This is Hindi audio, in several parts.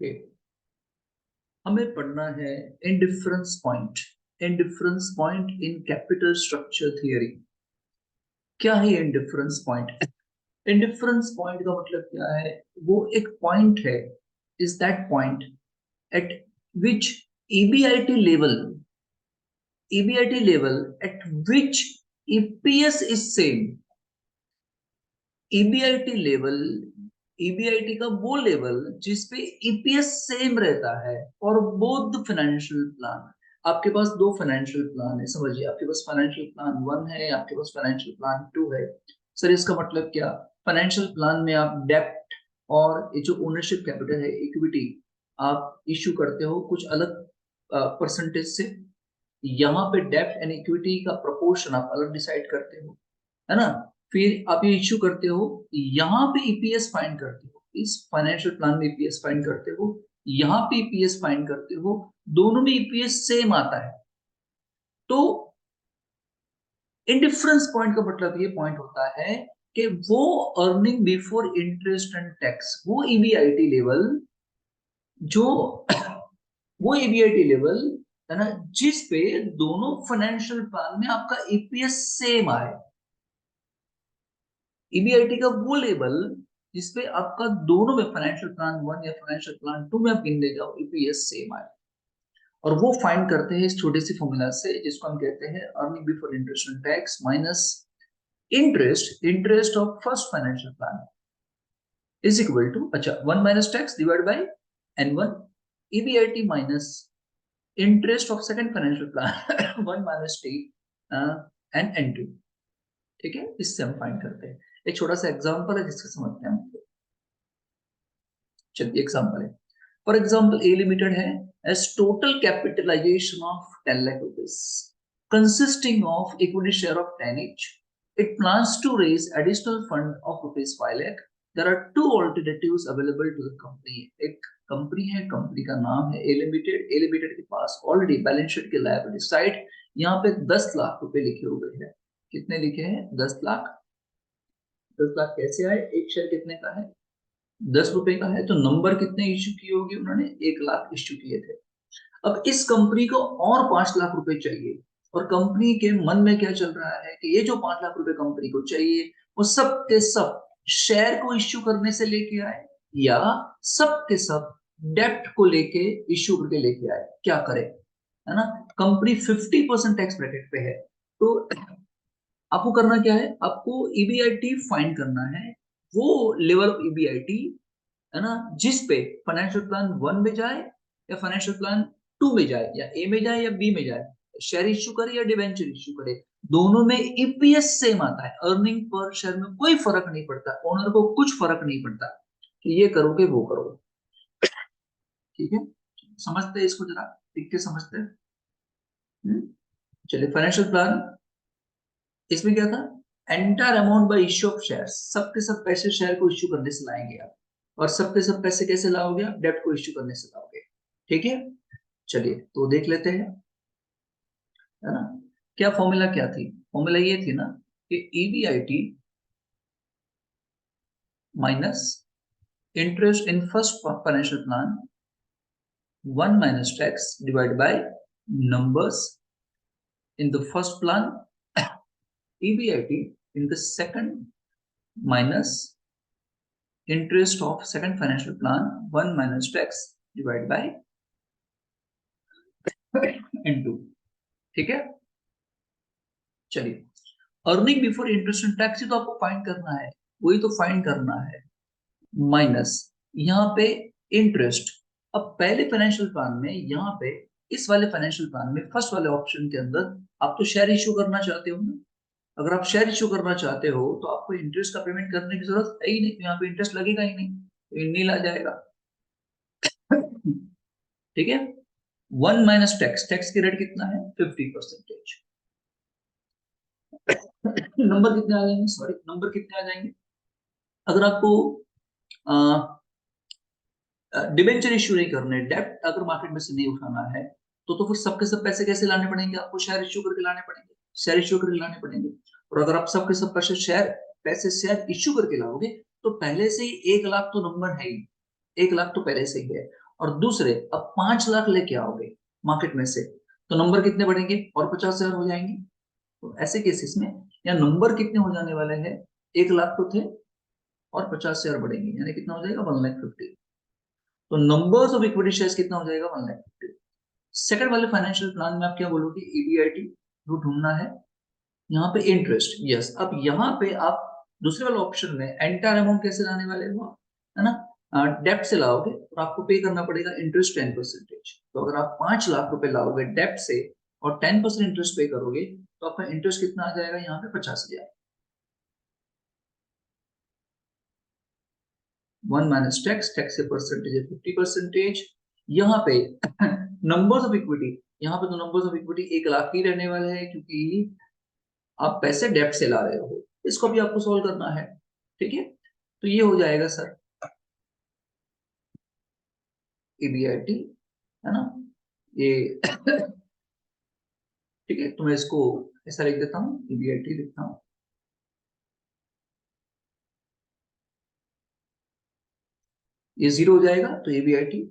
ओके, हमें पढ़ना है indifference point. Indifference point in capital structure theory. क्या है इंडिफरेंस पॉइंट? इंडिफरेंस पॉइंट का मतलब क्या है? वो एक पॉइंट है, is that point at which EBIT level, EBIT level at which EPS is same। EBIT level, EBIT का वो लेवल जिसपे EPS सेम रहता है और बोथ फाइनेंशियल प्लान। आपके पास दो फाइनेंशियल प्लान है, समझिए, आपके पास फाइनेंशियल प्लान 1 है, आपके पास फाइनेंशियल प्लान 2 है। सर इसका मतलब क्या? फाइनेंशियल प्लान में आप डेप्ट और ये जो ओनरशिप कैपिटल है, इक्विटी, आप इश्यू करते हो कुछ अलग परसेंटेज से। यहाँ पे डेप्ट एंड इक्विटी का प्रोपोर्शन आप अलग डिसाइड करते हो, है ना। फिर आप ये इश्यू करते हो, यहाँ पे ईपीएस फाइंड करते हो, इस फाइनेंशियल प्लान में ईपीएस फाइंड करते हो, यहाँ पे ईपीएस फाइंड करते हो, दोनों में ईपीएस सेम आता है। तो इंडिफरेंस पॉइंट का मतलब ये पॉइंट होता है कि वो earning before interest and tax, वो ईबीआईटी लेवल, जो वो ईबीआईटी लेवल है ना, जिस पे दोनों फाइनेंशियल प्लान में आपका ईपीएस सेम आए। ईबीआईटी का वो लेवल जिसपे आपका दोनों में फाइनेंशियल प्लान 1 या फाइनेंशियल प्लान 2 में आप गिन ले जाओ, ईपीएस सेम आए। और वो फाइंड करते हैं इस छोटे सी फॉर्मूला से, जिसको हम कहते हैं earning before interest and tax minus interest of first financial plan is equal to, अच्छा, 1 minus tax divide by N1, EBIT minus interest of second financial plan 1 minus T and N2। ठीक है, इससे हम फाइंड करते हैं। एक छोटा सा एग्जांपल है जिससे समझते हैं हम। चलिए एग्जांपल है, फॉर एग्जांपल ए लिमिटेड है as total capitalization of 10 lakh rupees consisting of equity share of 10 each। It plans to raise additional fund of rupees 5 lakh। There are two alternatives available to the company। एक कंपनी है, कंपनी का नाम है ए लिमिटेड। ए लिमिटेड के पास ऑलरेडी बैलेंस शीट की लायबिलिटी साइड यहाँ पे 10 लाख रुपए लिखे हुए हैं। कितने लिखे हैं? 10 लाख। 10 लाख कैसे आए? एक शेयर कितने का है? 10 रुपए का है, तो नंबर कितने इश्यू किए होंगे उन्होंने? 1 लाख इश्यू किए थे। अब इस कंपनी को और 5 लाख रुपए चाहिए, और कंपनी के मन में क्या चल रहा है कि ये जो 5 लाख रुपए कंपनी को चाहिए, वो सब के सब शेयर को इश्यू करने से लेके आए, या सब के सब डेप्ट को लेके इश्यू करके लेके आए। क्या करे, है ना। कंपनी 50% टैक्स ब्रैकेट पे है, तो आपको करना क्या है? आपको ईबीआईटी फाइंड करना है, वो लेवल ऑफ ईबीआईटी, है ना, जिस पे फाइनेंशियल प्लान 1 में जाए या फाइनेंशियल प्लान 2 में जाए, या ए में जाए या बी में जाए, शेयर इश्यू करे या डिवेंचर इश्यू करे, दोनों में ईपीएस सेम आता है। अर्निंग पर शेयर में कोई फर्क नहीं पड़ता, ओनर को कुछ फर्क नहीं पड़ता कि ये करो कि वो करो। ठीक है, समझते हैं इसको, जरा ठीक के समझते हैं। चलिए, फाइनेंशियल प्लान, इसमें क्या था? Entire amount by issue of share, सब के सब पैसे शेयर को इश्यू करने से लाएंगे आप, और सब के सब पैसे कैसे लाओगे? आप डेब्ट को इश्यू करने से लाओगे। ठीक है, चलिए तो देख लेते हैं, है ना। क्या फॉर्मूला क्या थी? फॉर्मूला ये थी ना कि EBIT minus interest in first financial plan 1 minus tax divide bye numbers in the first plan, EBIT in the second minus interest of second financial plan 1 minus tax divided by N2। ठीक है, चलिए, earning before interest and tax ही तो आपको फाइंड करना है, वही तो फाइंड करना है, माइनस यहाँ पे इंटरेस्ट। अब पहले फाइनेंशियल प्लान में, यहाँ पे इस वाले फाइनेंशियल प्लान में फर्स्ट वाले ऑप्शन के अंदर आप तो शेयर इश्यू करना चाहते हो ना। अगर आप शेयर इश्यू करना चाहते हो तो आपको इंटरेस्ट का पेमेंट करने की जरूरत है ही नहीं, यहाँ पे इंटरेस्ट लगेगा ही नहीं, तो नील आ जाएगा। ठीक है, 1 माइनस टैक्स, टैक्स की रेट कितना है? 50%। नंबर कितने आ जाएंगे? सॉरी, नंबर कितने आ जाएंगे? अगर आपको डिबेंचर इश्यू नहीं करने, डेब्ट अगर मार्केट में से नहीं उठाना है, तो फिर सबके सब पैसे कैसे लाने पड़ेंगे? आपको शेयर इश्यू करके लाने पड़ेंगे, शेयर इश्यू करके लाने पड़ेंगे। और अगर आप सबके सब पैसे शेयर इश्यू करके लाओगे, तो पहले से ही 1 लाख तो नंबर है ही, 1 लाख तो पहले से ही है। और दूसरे अब 5 लाख लेके आओगे मार्केट में से, तो नंबर कितने बढ़ेंगे और 50,000 हो जाएंगे। तो ऐसे केसेस में या नंबर कितने हो जाने वाले हैं, 1 लाख तो थे और 50,000 बढ़ेंगे, यानी कितना हो जाएगा 1,50,000। तो नंबर्स ऑफ इक्विटी शेयर्स कितना हो जाएगा 1,50,000। सेकंड वाले फाइनेंशियल प्लान में आप क्या बोलोगे, ईबीआईटी जो ढूंढना है, यहाँ पे इंटरेस्ट, यस। अब यहाँ पे आप दूसरे वाले ऑप्शन में एंटायर अमाउंट कैसे लाने वाले हो, है ना, डेप्ट से लाओगे और आपको पे करना पड़ेगा इंटरेस्ट 10%। तो अगर आप 5 लाख रुपए लाओगे डेप्ट से और 10% इंटरेस्ट पे करोगे, तो आपका इंटरेस्ट कितना आ जाएगा यहाँ पे 50,000। 1 माइनस टैक्स, टैक्स से परसेंटेज है 50%। यहाँ पे नंबर्स ऑफ इक्विटी, यहाँ पे तो नंबर्स ऑफ इक्विटी 1 लाख ही रहने वाले हैं, क्योंकि आप पैसे डेप्ट से ला रहे हो। इसको भी आपको सॉल्व करना है, ठीक है। तो ये हो जाएगा सर ईबीआईटी, है ना, ये ठीक है। तो मैं इसको ऐसा लिख देता हूँ, ईबीआईटी लिखता हूँ, ये 0 हो जाएगा तो ईबीआईटी,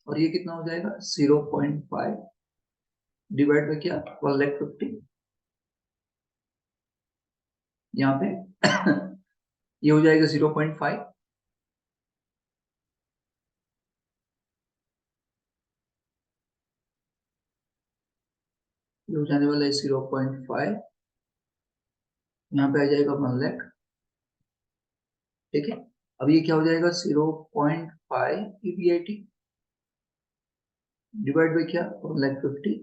और ये कितना हो जाएगा 0.5 डिवाइड बाय क्या 1,50,000, यहाँ पे ये हो जाएगा 0.5, ये हो जाने वाला है 0.5, यहाँ पे आ जाएगा 1,00,000, ठीक है। अब ये क्या हो जाएगा 0.5 ईबीआईटी डिवाइड बाय क्या 1,50,000,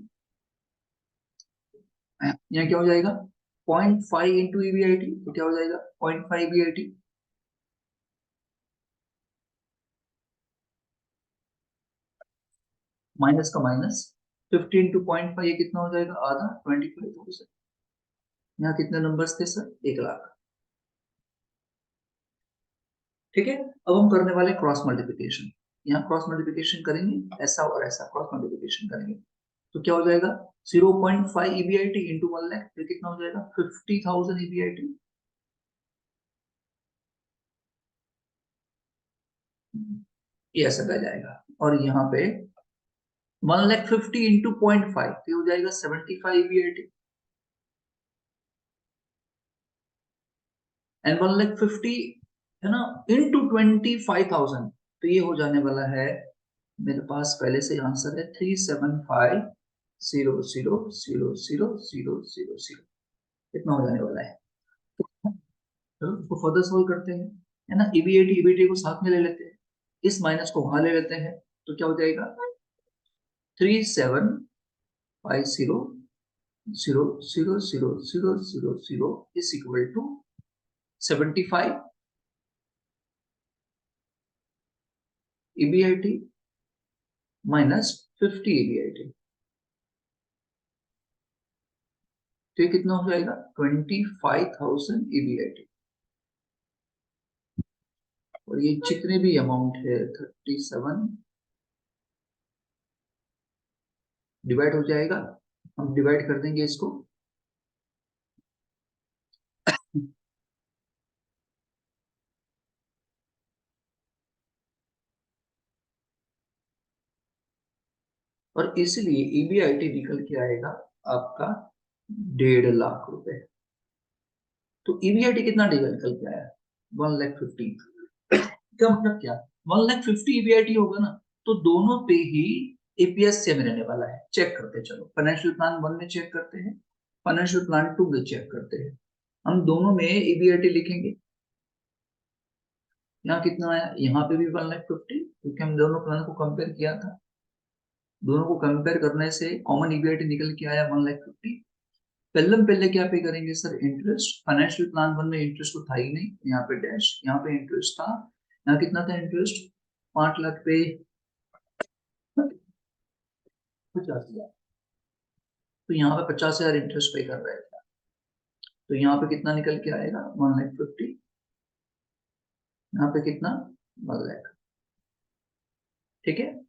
यहाँ क्या हो जाएगा 0.5 इंटू ईबीआईटी, तो क्या हो जाएगा 0.5 ईबीआईटी, माइनस का माइनस, 50 इंटू 0.5 ये कितना हो जाएगा आधा, 25,000। यहाँ कितने नंबर्स थे सर, 1 लाख, ठीक है। अब हम करने वाले क्रॉस मल्टीप्लिकेशन, यहाँ क्रॉस मल्टीप्लिकेशन करेंगे, ऐसा और ऐसा क्रॉस मल्टीप्लिकेशन करेंगे, तो क्या हो जाएगा 0.5 ईबीआईटी इंटू 1,00,000, फिर कितना हो जाएगा 50,000 ईबीआईटी, ये ऐसा कर जाएगा। और यहाँ पे 1,50,000 इंटू 0.5 तो हो जाएगा 75 ईबीआईटी, एंड 1,50,000 है ना इंटू 25,000, तो ये हो जाने वाला है, मेरे पास पहले से आंसर है 375,000,000,000,000 इतना हो जाने वाला है। चलो इसको फर्दर सोल्व करते हैं, है ना, ईबीआईटी ईबीटी को साथ में ले लेते हैं, इस माइनस को वहां ले लेते हैं, तो क्या हो जाएगा 3,750,000,000,000 is equal to 75 EBIT minus 50 EBIT, तो ये कितना हो जाएगा 25,000 ईबीआईटी, और ये जितने भी अमाउंट है 37 डिवाइड हो जाएगा, हम डिवाइड कर देंगे इसको, और इसलिए ईबीआईटी निकल के आएगा आपका 1,50,000 रुपए। तो ईबीआईटी कितना निकल के आया 1,50,000, क्या मतलब क्या 1,50,000 ईबीआईटी होगा ना, तो दोनों पे ही एपीएस सेम रहने वाला है। चेक करते हैं, चलो फाइनेंशियल प्लान 1 में चेक करते हैं, फाइनेंशियल प्लान 2 में चेक करते हैं। हम दोनों में ईबीआईटी लिखेंगे, यहाँ कितना आया, यहाँ पे भी 1,50,000, क्योंकि हम दोनों प्लान को कंपेयर किया था, दोनों को कंपेयर करने से कॉमन ईबीआईटी निकल के आया 1,50,000। पहले क्या पे करेंगे सर, इंटरेस्ट, फाइनेंशियल प्लान 1 में इंटरेस्ट तो था ही नहीं, यहाँ पे डैश, यहाँ पे इंटरेस्ट था, यहाँ कितना था इंटरेस्ट 5 लाख पे 50,000, तो यहाँ पे 50,000 इंटरेस्ट पे कर रहे थे, तो यहाँ पे कितना निकल के आएगा 1,50,000, यहाँ पे कितना 1,00,000, ठीक है,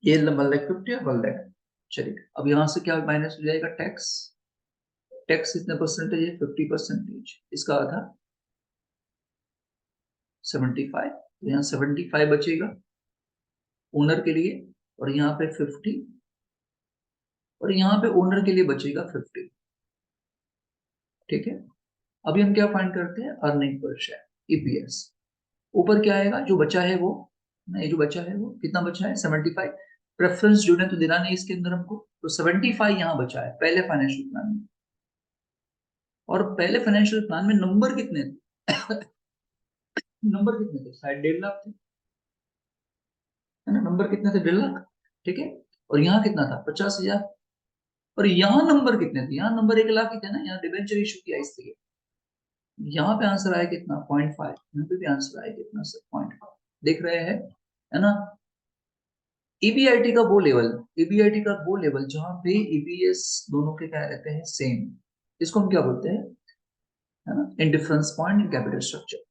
ये 1,50,000 और 1,00,000। चलिए अब यहाँ से क्या माइनस हो जाएगा, टैक्स, टैक्स कितने परसेंटेज है 50%, इसका आधा 75, तो यहाँ 75 बचेगा, ओनर के लिए, और यहाँ पे 50, और यहाँ पे ओनर के लिए बचेगा 50। ठीक है, अभी हम क्या फाइंड करते हैं, अर्निंग पर शेयर ईपीएस। ऊपर क्या आएगा, जो बचा है वो, नहीं जो बचा है वो कितना बचा है 75। प्रेफरेंस जो है तो देना नहीं इसके अंदर हमको, तो 75 यहाँ बचा है पहले फाइनेंशियल प्लान में। और पहले फाइनेंशियल प्लान में नंबर कितने थे नंबर कितने थे, शायद 1.5 लाख थे, है ना। नंबर कितने थे, 1.5 लाख। ठीक है, और यहाँ कितना था, 50,000। और यहाँ नंबर कितने थे, यहाँ नंबर 1 लाख ही थे ना, यहाँ डिबेंचर इशू किया इसलिए। यहाँ पे आंसर आया कितना, 0.5। यहाँ पे भी आंसर आया कितना सर, 0.5। देख रहे हैं, है ना। ईबीआईटी का वो लेवल, ईबीआईटी का वो लेवल जहां पे ईबीएस दोनों के क्या रहते हैं, सेम, इसको हम क्या बोलते हैं, है ना, indifference point in capital structure.